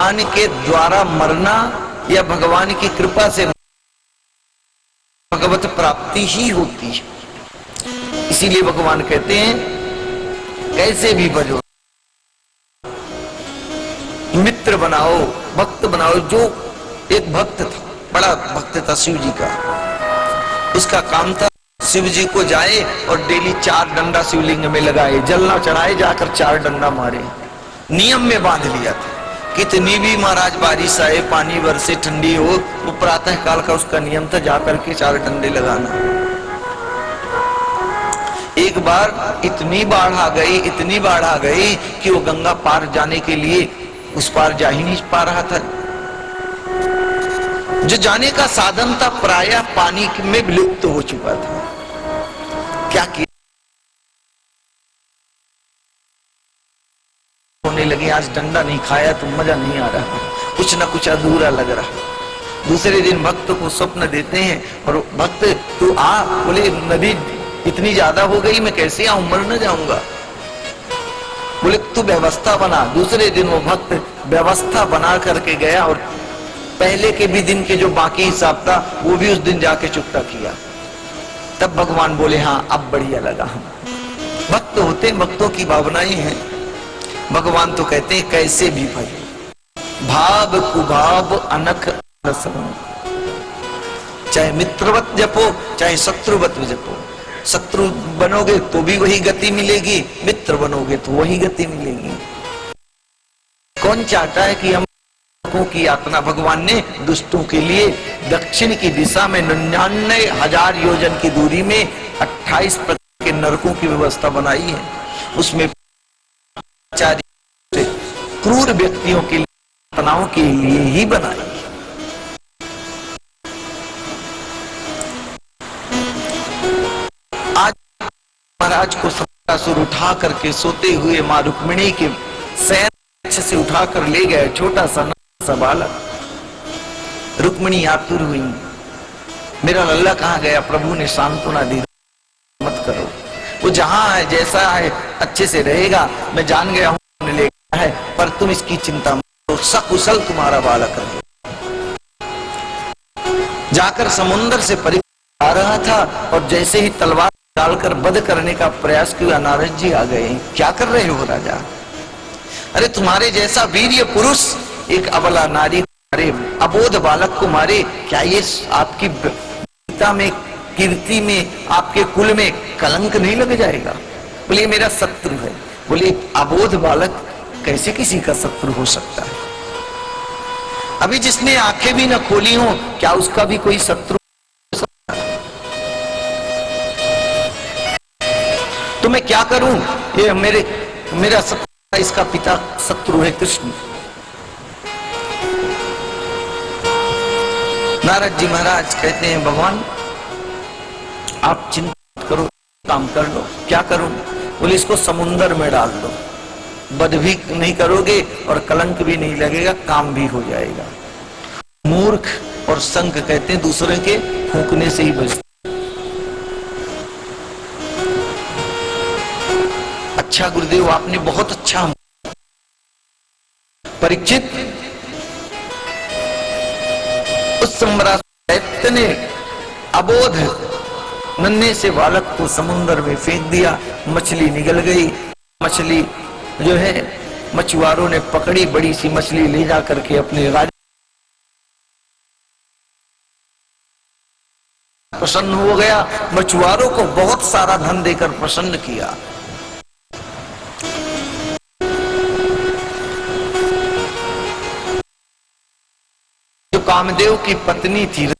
भगवान के द्वारा मरना या भगवान की कृपा से भगवत प्राप्ति ही होती है। इसीलिए भगवान कहते हैं कैसे भी भजो, मित्र बनाओ, भक्त बनाओ। जो एक भक्त था, बड़ा भक्त था शिव जी का, उसका काम था शिव जी को जाए और डेली 4 डंडा शिवलिंग में लगाए, जल ना चढ़ाए, जाकर 4 डंडा मारे। नियम में बांध लिया था, कितनी भी महाराज बारिश आए, पानी बरसे, ठंडी हो, वो प्रातः काल का उसका नियम था जाकर के 4 डंडे लगाना। एक बार इतनी बाढ़ आ गई, इतनी बाढ़ आ गई कि वो गंगा पार जाने के लिए उस पार जा ही नहीं पा रहा था। जो जाने का साधन था प्रायः पानी में विलुप्त हो चुका था। क्या किया, होने लगे, आज डंडा नहीं खाया तो मजा नहीं आ रहा, कुछ ना कुछ अधूरा लग रहा। दूसरे दिन भक्त को स्वप्न देते हैं और भक्त तू आ, बोले नदी इतनी ज्यादा हो गई, मैं कैसे आऊं, मर न जाऊंगा। बोले तू व्यवस्था बना। दूसरे दिन वो भक्त व्यवस्था बना करके गया और पहले के भी दिन के जो बाकी हिसाब था वो भी उस दिन जाके चुकता किया। तब भगवान बोले हाँ अब बढ़िया लगा। हम भक्त होते, भक्तों की भावनाएं हैं। भगवान तो कहते हैं कैसे भी भाई, भाव कुभाव अनख रसम, चाहे मित्रवत जपो चाहे शत्रुवत जपो। शत्रु बनोगे तो भी वही गति मिलेगी, मित्र बनोगे तो वही गति मिलेगी। कौन चाहता है कि हम की यातना, भगवान ने दुष्टों के लिए दक्षिण की दिशा में 99,000 योजन की दूरी में 28 प्रकार के नरकों की व्यवस्था बनाई है। उसमें क्रूर व्यक्तियों के लिए, तनाव के लिए ही बनाई। आज महाराज को सत्तासुर उठा करके सोते हुए मां रुक्मिणी के शयन से उठा कर ले गए, छोटा सा बालक। रुक्मिणी आतुर हुई, मेरा लल्ला कहाँ गया। प्रभु ने सांत्वना दी, मत करो, वो जहां है जैसा है अच्छे से रहेगा, मैं जान गया हूं ले गया है, पर तुम इसकी चिंता मत करो, सकुशल तुम्हारा बालक रहे। जाकर समुद्र से परी आ रहा था और जैसे ही तलवार डालकर वध करने का प्रयास किया, नारद जी आ गए। क्या कर रहे हो राजा? अरे तुम्हारे जैसा वीर्य पुरुष एक अबला नारी, अरे अबोध बालक को मारे, क्या ये आपकी पिता में, कीर्ति में, आपके कुल में कलंक नहीं लग जाएगा? बोले मेरा शत्रु है। बोले अबोध बालक कैसे किसी का शत्रु हो सकता है? अभी जिसने आंखें भी न खोली हो, क्या उसका भी कोई शत्रु हो सकता है? तो मैं क्या करूं? ये मेरा शत्रु, इसका पिता शत्रु है कृष्ण। नारद जी महाराज कहते हैं भगवान आप चिंता करो, काम कर लो। क्या करूं? बोले इसको समुंदर में डाल दो, वध भी नहीं करोगे और कलंक भी नहीं लगेगा, काम भी हो जाएगा। मूर्ख और संग कहते हैं दूसरे के फूंकने से ही बचते। अच्छा गुरुदेव आपने बहुत अच्छा। परीक्षित उस सम्राट ने अबोध नन्हे से बालक को समुद्र में फेंक दिया, मछली निगल गई। मछली जो है मछुआरों ने पकड़ी, बड़ी सी मछली ले जा करके अपने राजा प्रसन्न हो गया। मछुआरों को बहुत सारा धन देकर प्रसन्न किया। जो कामदेव की पत्नी थी,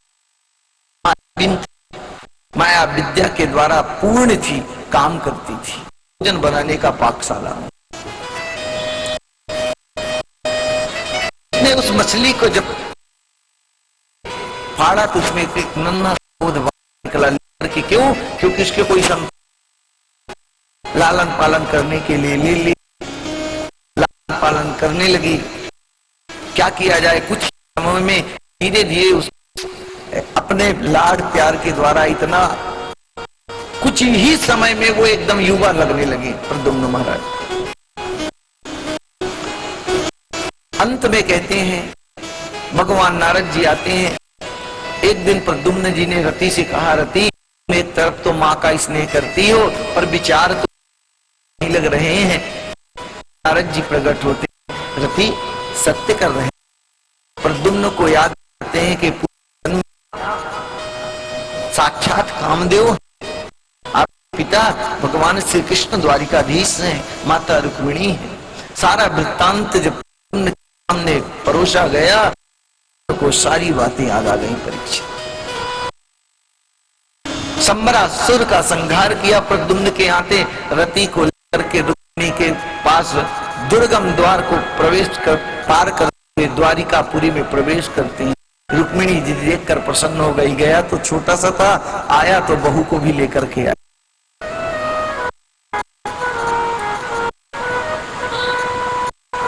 माया विद्या के द्वारा पूर्ण थी, काम करती थी, भोजन बनाने का पाकशाला। ने उस मछली को जब फाड़ा तो उसमें एक नन्हा निकला। कि क्यों? क्योंकि इसके कोई लालन पालन करने के लिए ले ली, लालन पालन करने लगी। क्या किया जाए? कुछ समय में धीरे धीरे उस अपने लाड प्यार के द्वारा इतना, कुछ ही समय में वो एकदम युवा लगने लगे प्रद्युम्न महाराज। अंत में कहते हैं, भगवान नारद जी आते हैं। एक दिन प्रद्युम्न जी ने रति से कहा, रति एक तरफ तो माँ का स्नेह करती हो पर विचार तो नहीं लग रहे हैं। नारद जी प्रकट होते, रति सत्य कर रहे हैं। प्रद्युम्न को याद करते हैं कि साक्षात कामदेव, आप पिता भगवान श्री कृष्ण द्वारिकाधीश हैं, माता रुक्मिणी है। सारा वृत्तांत जब सामने परोसा गया को सारी बातें याद आ गई। परीक्षित संबरासुर का संहार किया प्रद्युम्न के आते, रति को लेकर के रुक्मिणी के पास दुर्गम द्वार को प्रवेश कर पार करते द्वारिकापुरी में प्रवेश करते हैं। रुक्मिणी जी देखकर प्रसन्न हो गई। गया तो छोटा सा था, आया तो बहू को भी लेकर के आया।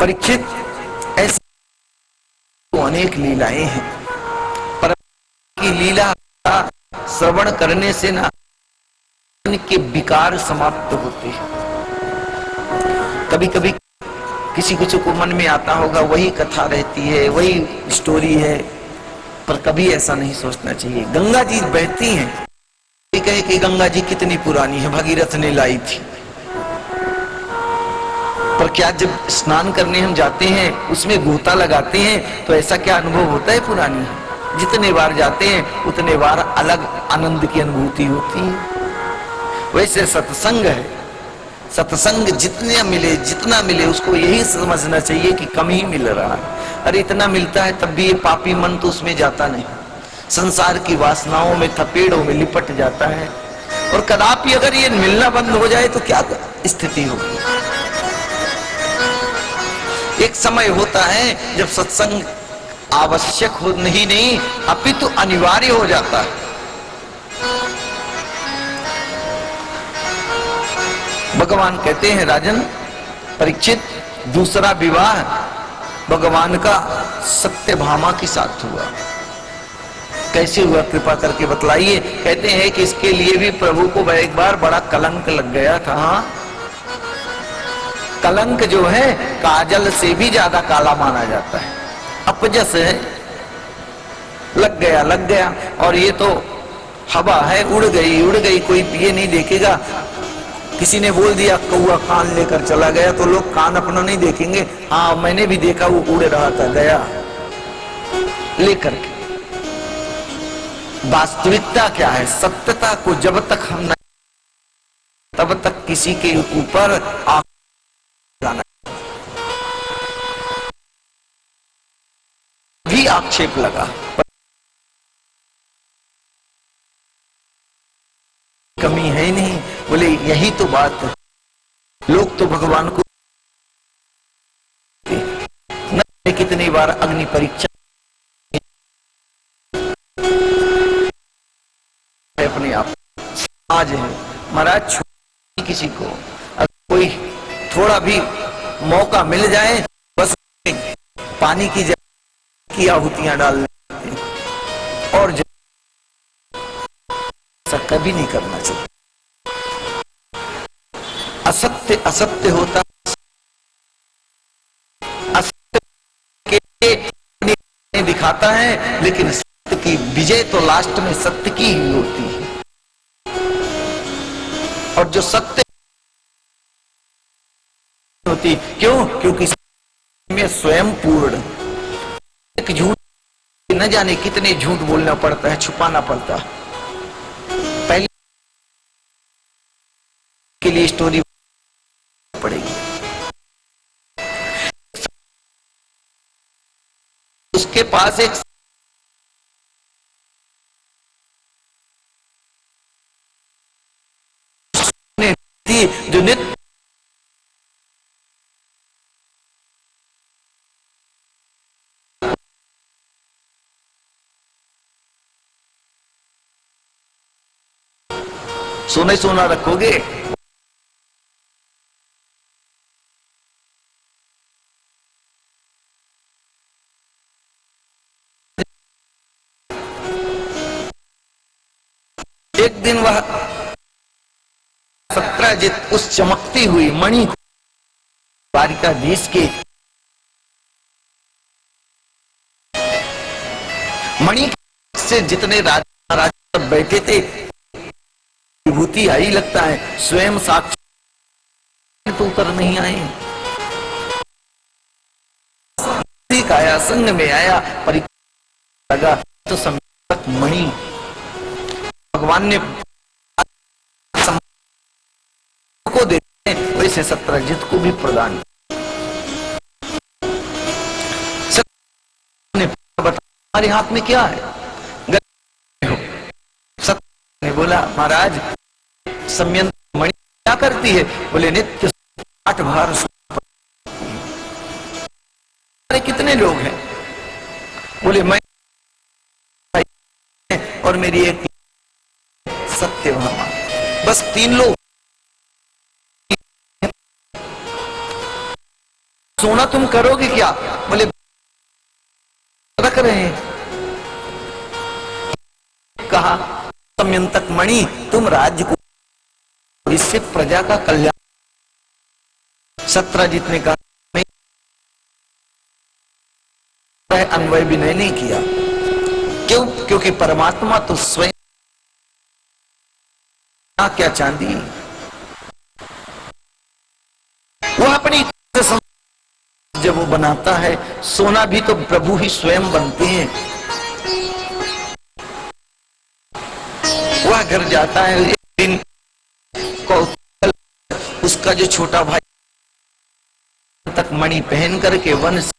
परीक्षित ऐसे तो अनेक लीलाएं हैं, पर की लीला का श्रवण करने से ना के विकार समाप्त होते हैं। कभी कभी किसी किसी को मन में आता होगा वही कथा रहती है, वही स्टोरी है, पर कभी ऐसा नहीं सोचना चाहिए। गंगा जी बहती हैं, कहे कि गंगा जी कितनी पुरानी है, भगीरथ ने लाई थी। पर क्या जब स्नान करने हम जाते हैं, उसमें गोता लगाते हैं, तो ऐसा क्या अनुभव होता है पुरानी है? जितने बार जाते हैं उतने बार अलग आनंद की अनुभूति होती है। वैसे सत्संग है, सत्संग जितना मिले उसको यही समझना चाहिए कि कम ही मिल रहा है। अरे इतना मिलता है तब भी ये पापी मन तो उसमें जाता नहीं, संसार की वासनाओं में थपेड़ों में लिपट जाता है। और कदापि अगर ये मिलना बंद हो जाए तो क्या स्थिति होगी? एक समय होता है जब सत्संग आवश्यक हो नहीं अपितु अनिवार्य हो जाता है। भगवान कहते हैं, राजन परीक्षित, दूसरा विवाह भगवान का सत्यभामा के साथ हुआ। कैसे हुआ, कृपा करके बतलाइए। कहते हैं कि इसके लिए भी प्रभु को एक बार बड़ा कलंक लग गया था। हाँ, कलंक जो है काजल से भी ज्यादा काला माना जाता है। अपजस है, लग गया। और ये तो हवा है, उड़ गई, कोई ये नहीं देखेगा। किसी ने बोल दिया कौआ कान लेकर चला गया, तो लोग कान अपना नहीं देखेंगे। हाँ, मैंने भी देखा, वो उड़ रहा था, गया लेकर के। वास्तविकता क्या है? सत्यता को जब तक हम नहीं, तब तक किसी के ऊपर भी आक्षेप लगा, कमी है ही नहीं। बोले यही तो बात है, लोग तो भगवान को न कितनी बार अग्नि परीक्षा अपने आप आज है महाराज। किसी को अगर कोई थोड़ा भी मौका मिल जाए, बस पानी की आहुतियां डाल देते, और ऐसा कभी नहीं करना चाहिए। असत्य होता, असत्य के दिखाता है, लेकिन सत्य की विजय तो लास्ट में सत्य की ही होती है। और जो सत्य होती, क्यों? क्योंकि में स्वयं पूर्ण। एक झूठ न जाने कितने झूठ बोलना पड़ता है, छुपाना पड़ता है। पहले के लिए स्टोरी पड़ेगी, उसके पास एक जो नित्य सोना रखोगे, एक दिन वह सत्रजित उस चमकती हुई मणि को द्वारिकाधीश के मणि से जितने राजा महाराजा बैठे थे विभूति आई लगता है, स्वयं साक्षात तो उतर नहीं आए। काया संग में आया परीक्षा लगा तो संतक मणि भगवान ने को देते हैं, वैसे सत्यजित को भी प्रदान ने बता हमारे हाथ में क्या है। सत्य ने बोला महाराज समयंत्र मणि क्या करती है? बोले नित्य 8 बार। कितने लोग हैं? बोले मैं और मेरी एक सत्यभामा, बस 3 लोग। सोना तुम करोगे क्या? बोले रख रहे हैं। कहा समयंतक मणि तुम राज्य को, इससे प्रजा का कल्याण। सत्यजित ने कहा अन्वय भी नहीं किया। क्यों? क्योंकि परमात्मा तो स्वयं क्या चांदी, वो अपनी जब वो बनाता है, सोना भी तो प्रभु ही स्वयं बनते हैं। वह घर जाता है, एक दिन उसका जो छोटा भाई तक मणि पहन करके वन से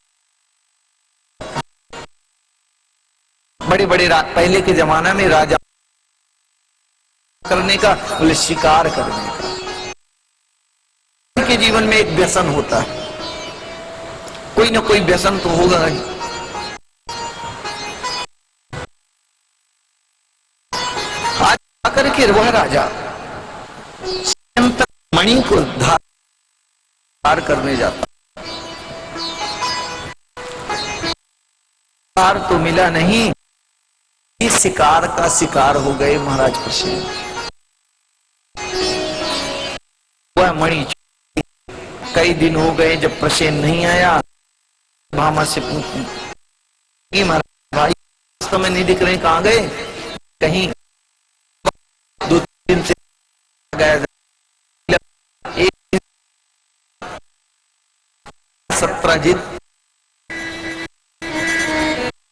बड़े बड़े पहले के जमाना में राजा करने का, बोले शिकार करने का। के जीवन में एक व्यसन होता है, कोई ना कोई व्यसन तो होगा ही। आज आकर के वह राजा मणि को धार करने जाता, शिकार तो मिला नहीं, इस शिकार का शिकार हो गए महाराज प्रसेन। वह मणि कई दिन हो गए, जब प्रसेन नहीं आया भामा से पूछी महाराज भाई वास्तव में नहीं दिख रहे, कहां गए? कहीं 2 दिन से गया। एक सत्यजित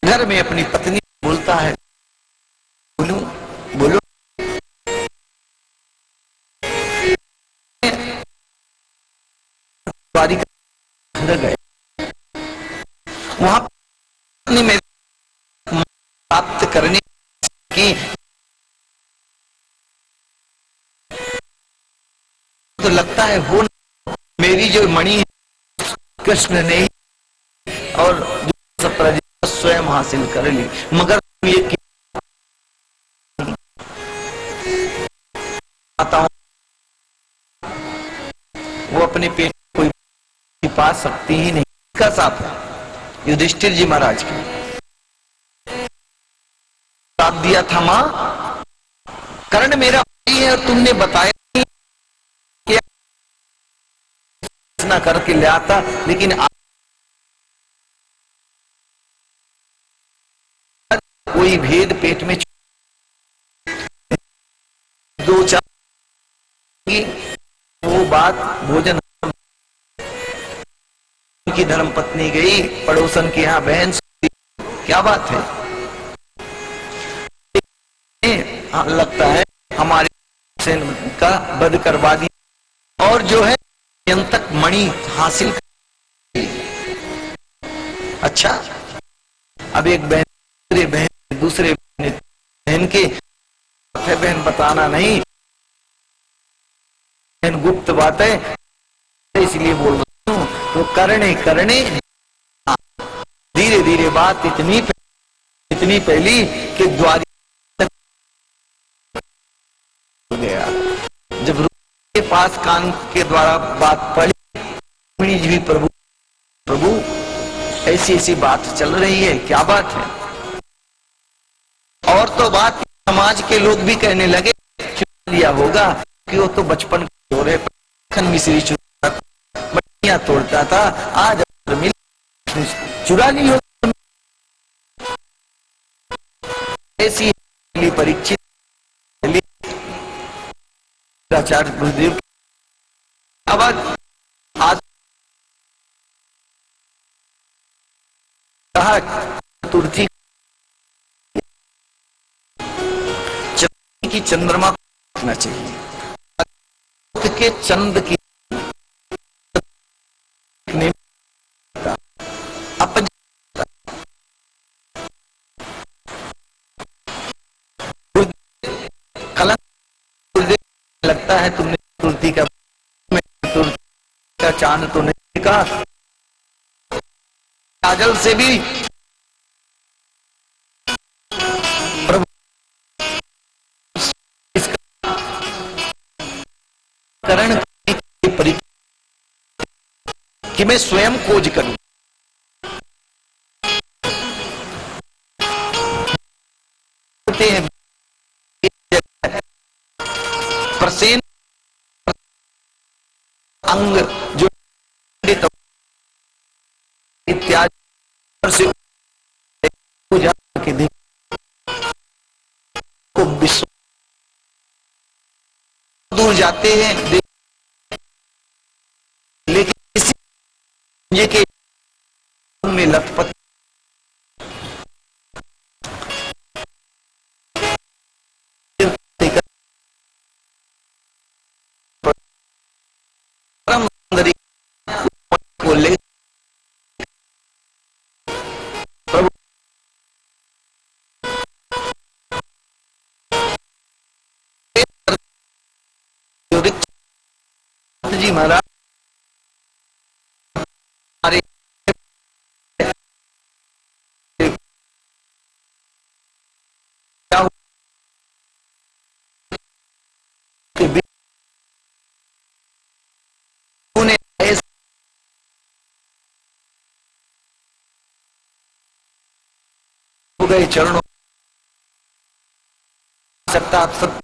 घर में अपनी पत्नी बोलता है, बोलो बोलो। घर गए, वहां में प्राप्त करने की तो लगता है हो, मेरी जो मणि है कृष्ण ने और स्वयं हासिल कर ली, मगर ये वो अपने पेट को पा सकती ही नहीं। का साथ है युधिष्ठिर जी महाराज के साथ दिया था, मां कर्ण मेरा भाई है और तुमने बताया कि ना करके ले आता, लेकिन कोई भेद पेट में 2-4 वो बात भोजन की धर्म पत्नी गई पड़ोसन के यहाँ, बहन क्या बात है? हाँ, लगता है हमारे से का वध करवा दिया और जो है यंतक मणि हासिल कर। अच्छा, अब एक बहन दूसरे बहन के बहन बताना नहीं, बहन गुप्त बात है इसलिए बोल रहा हूं। तो करने करने धीरे धीरे बात इतनी फैली कि द्वारी हो गया। जब के पास कान के द्वारा बात पड़ी, जी प्रभु प्रभु ऐसी ऐसी बात चल रही है, क्या बात है? और तो बात समाज के लोग भी कहने लगे लिया होगा कि वो तो बचपन के हो रहे मिश्री बटिया तोड़ता था, आज मिल चुरा ली हो। ऐसी परीक्षित आचार्य गुरुदेव आवाज आज कहा चतुर्थी की चंद्रमा को देखना चाहिए के चंद की लगता है तुमने चतुर्थी का चांद तो नहीं कहा काजल से भी प्रभु करण कि मैं स्वयं खोज करूं प्रसेन अंग जो इत्यादि से के को विश्व दूर जाते हैं लेकिन इसी के में लथपथ जी महाराज हमारे हो गए चरणों सकता आप सब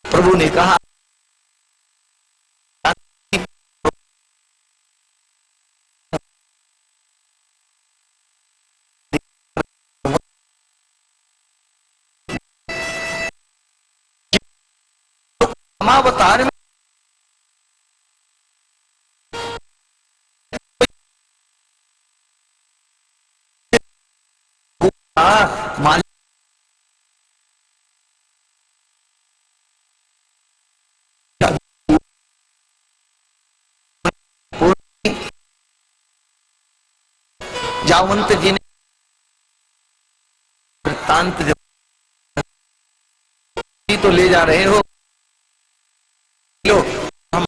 प्रभु ने कहा अवतार में मालिक जावंत जी ने वृत्तांत तो ले जा रहे हो लो हम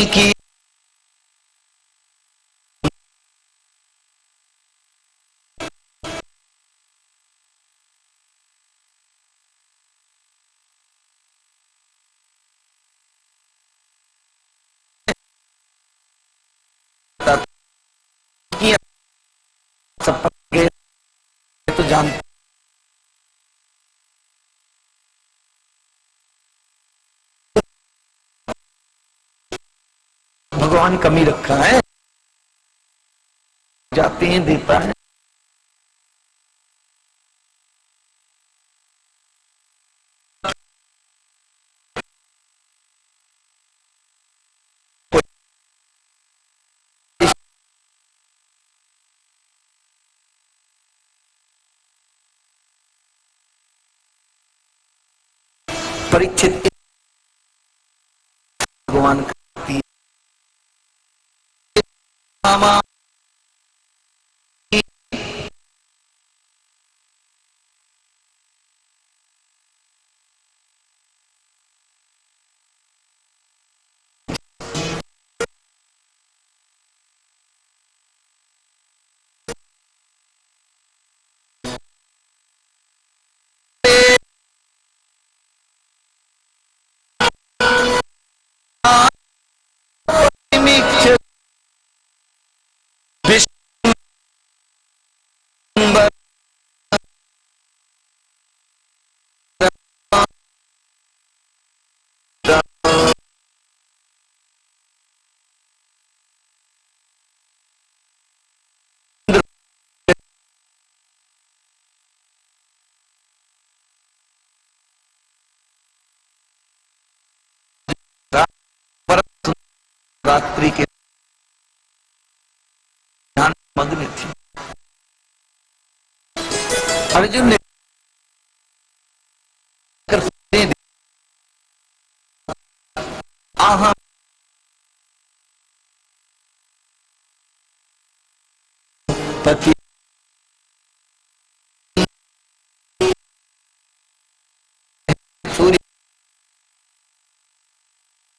की सब तो जानते भगवान कमी रखा है जाते हैं देता है परीक्षित भगवान करती है रात्रि के ध्यान मग्न थी। अर्जुन ने आहा पति सूर्य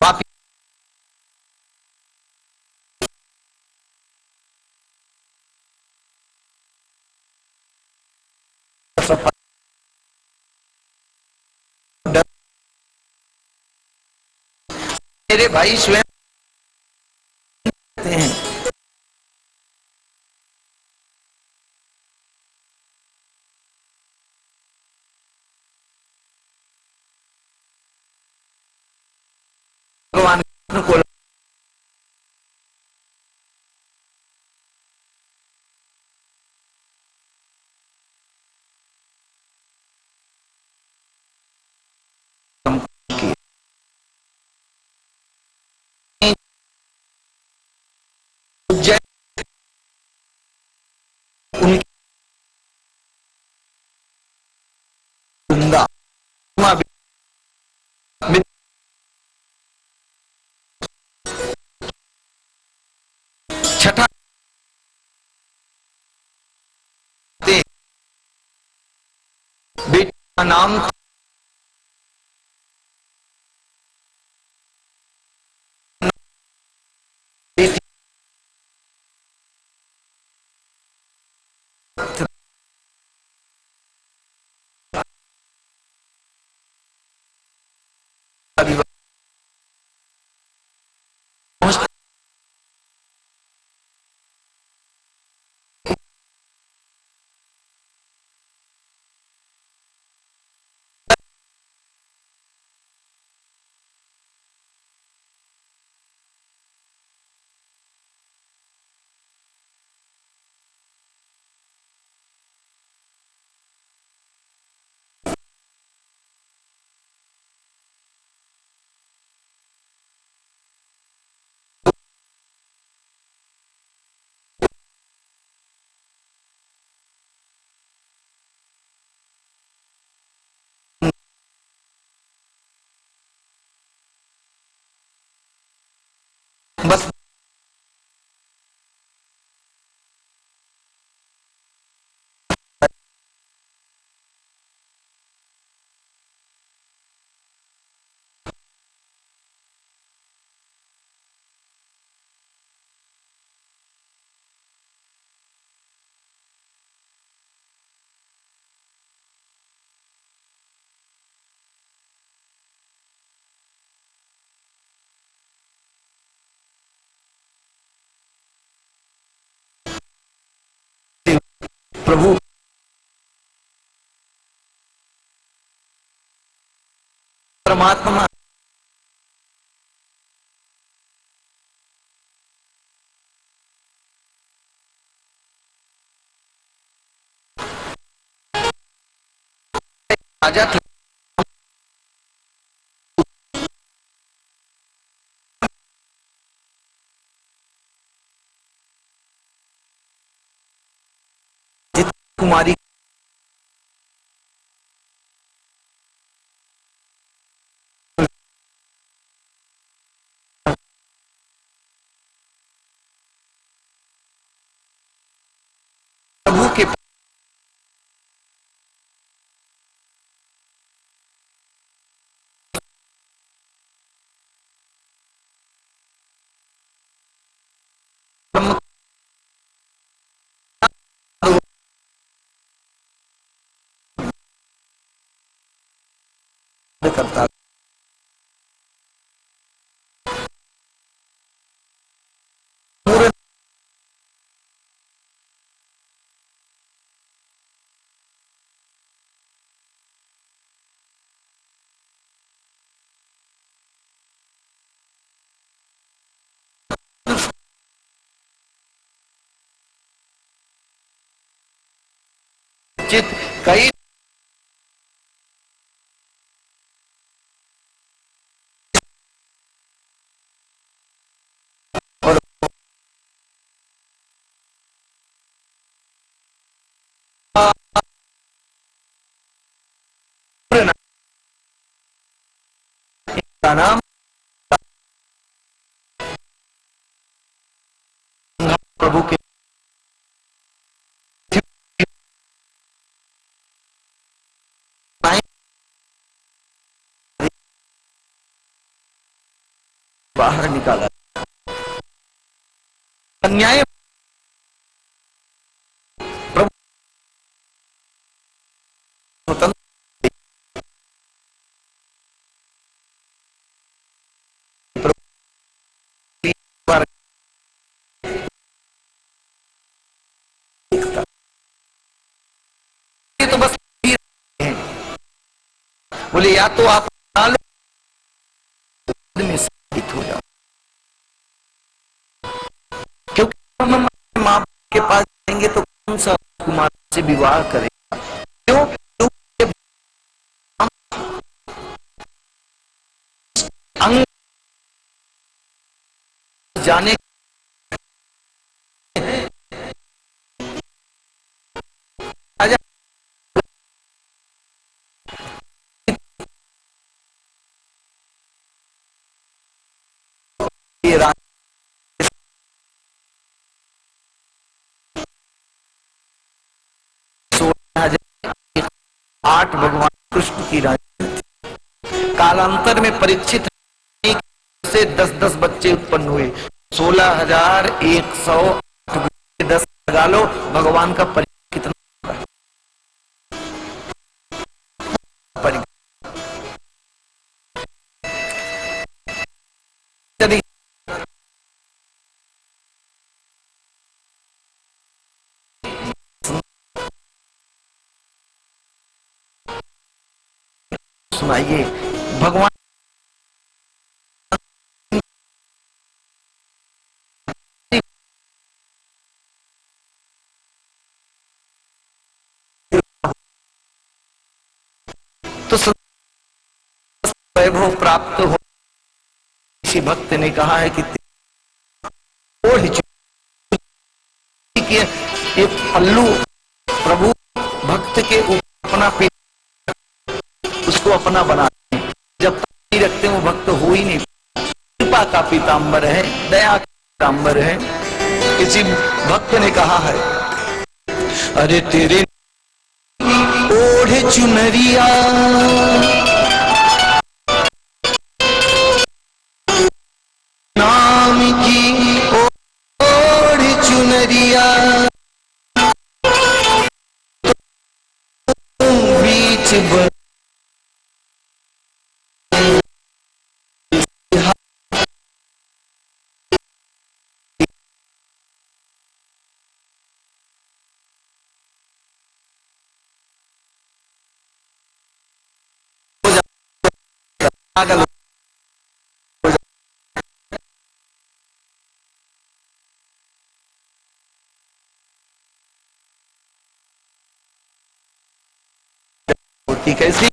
वापी मेरे भाई स्वयं कहते हैं भगवान कृष्ण को उज्जैन उनकी गंगा छठा बेटे का नाम बस प्रभु परमात्मा राजा थे कुमारी प्रभु के परम करता पूर्ण परिचित कई और का नाम प्रभु के बाहर निकाला। अन्याय प्रभु स्वतंत्र तो बस बोले या तो आप में साबित हो जाओ, क्योंकि हम माँ बाप के पास जाएंगे तो कौन सा कुमार से विवाह करेगा? क्यों? अंग जाने ये 8 भगवान कृष्ण की रानी। कालांतर में परीक्षित से 10-10 बच्चे उत्पन्न हुए। 16,108 10 लगा लो, भगवान का परिचय कितना परिचय। सुनाइए भगवान तो वैभव प्राप्त हो। किसी भक्त ने कहा है कि एक पल्लू प्रभु भक्त के ऊपर अपना उसको अपना बनाते हैं, जब तक नहीं रखते वो भक्त हो ही नहीं। कृपा का पीताम्बर है, दया का पीताम्बर है। किसी भक्त ने कहा है, अरे तेरे ओढ़ चुनरिया नाम की ओढ़ चुनरिया तुम बीच होती कैसी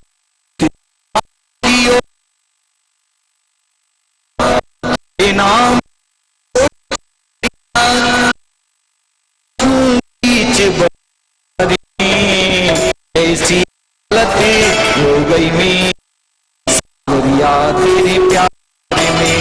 नाम ऐसी गलती हो गई मैं तेरे प्यार में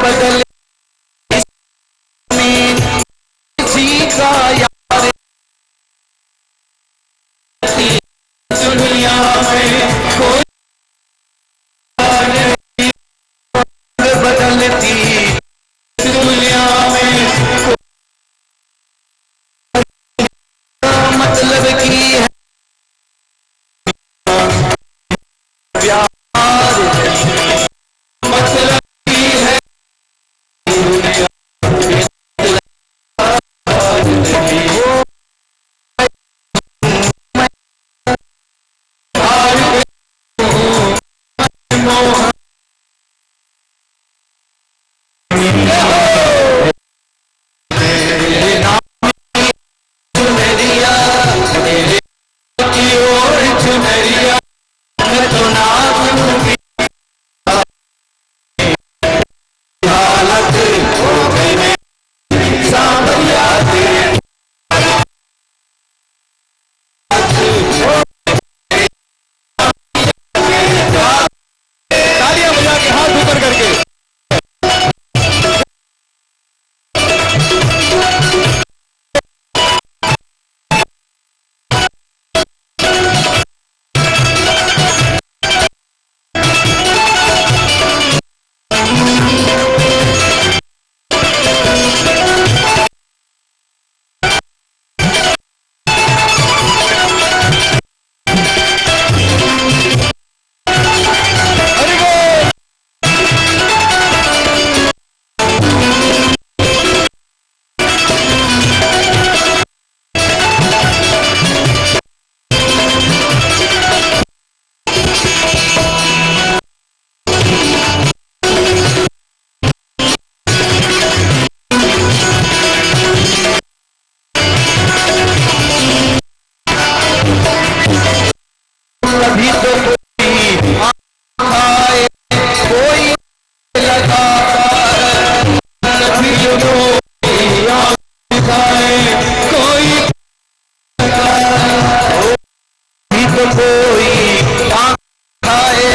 बदल सीखा यार दुनिया में कोई बदलती दुनिया में मतलब की है प्यार मतलब की है दुनिया अभी तो कोई आए कोई लगाता है कभी कोई दिखाए कोई अभी तो कोई आए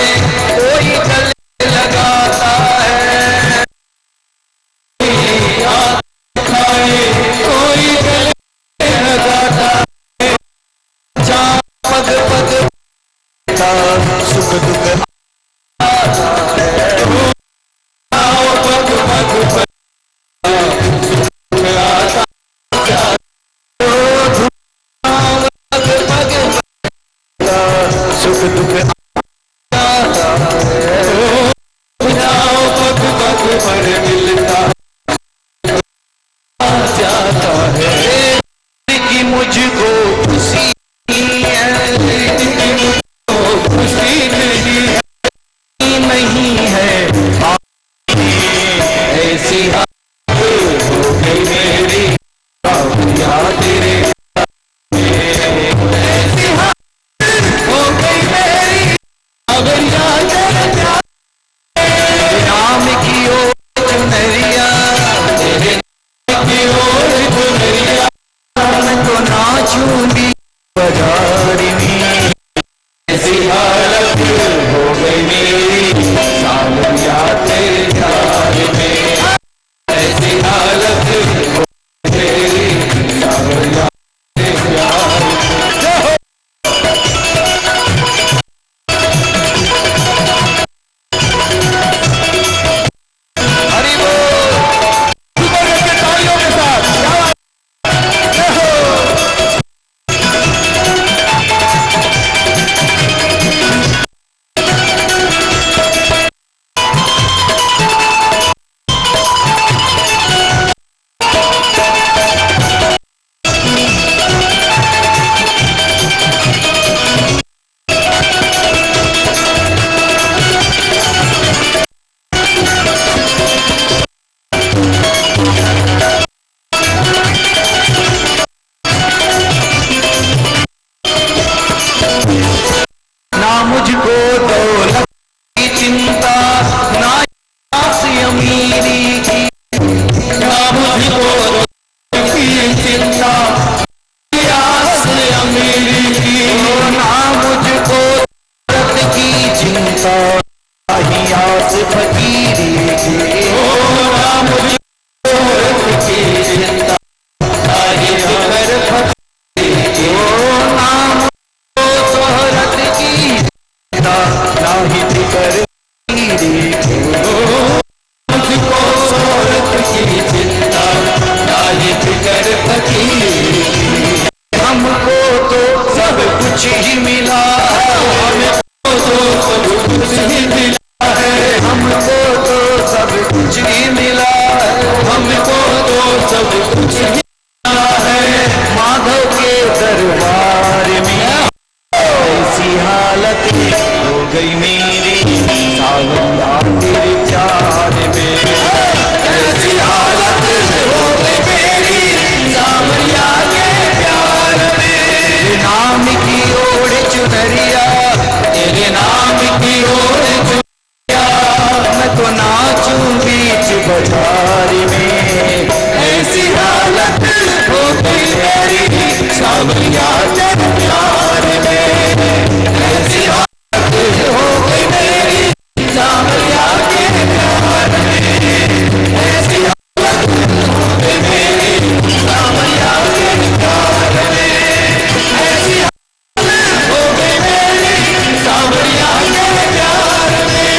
कोई गले लगाता है कोई गले लगाता है जहाँ पग पग सुख दुख आता है पग पग सुख आता सुख दुख आता है पग पग पर मिलता जाता है कि मुझको खुशी खुशी नहीं है ऐसी हालत हो गई मेरी तेरे ऐसी हालत हो गई मेरी गई मेरी सावरिया तेरे प्यार में। ऐसी हालत हो गई मेरी सावरिया के प्यार में। तेरे नाम की ओर चुनरिया, तेरे नाम की ओर चुनरिया, मैं तो नाचूं बीच बाजार में। ऐसी हालत हो गई मेरी सावरिया तेरे प्यार में। ऐसी हालत हो गई मेरी सावरिया के प्यार में। ऐसी हालत हो गई मेरी सावरिया के प्यार में। ऐसी हालत हो गई मेरी सावरिया के प्यार में।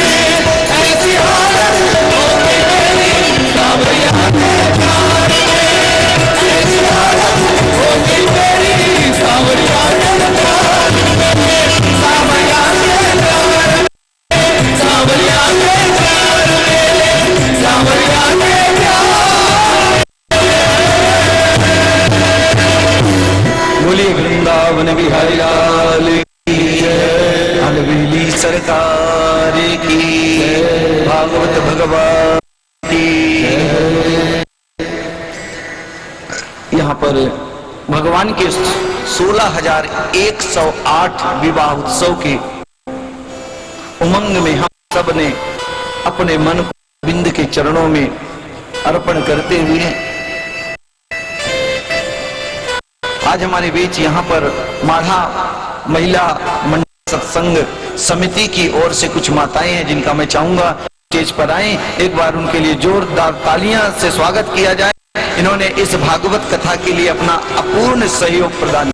ऐसी हालत हो गई मेरी सावरिया के प्यार में। ऐसी हालत हो गई मेरी सावरिया के प्यार में। सावरिया के प्यार में, सावरिया के प्यार में, सावरिया के प्यार। बोलिए वृंदावन बिहारी लाल की जय, अलवेली सरकार की, भागवत भगवान की। यहाँ पर भगवान के 16,108 विवाह उत्सव के उमंग में हम सब ने अपने मन को बिंद के चरणों में अर्पण करते हुए आज हमारे बीच यहाँ पर माढ़ा महिला मंडल सत्संग समिति की ओर से कुछ माताएं हैं जिनका मैं चाहूंगा स्टेज पर आए। एक बार उनके लिए जोरदार तालियां से स्वागत किया जाए। इन्होंने इस भागवत कथा के लिए अपना अपूर्ण सहयोग प्रदान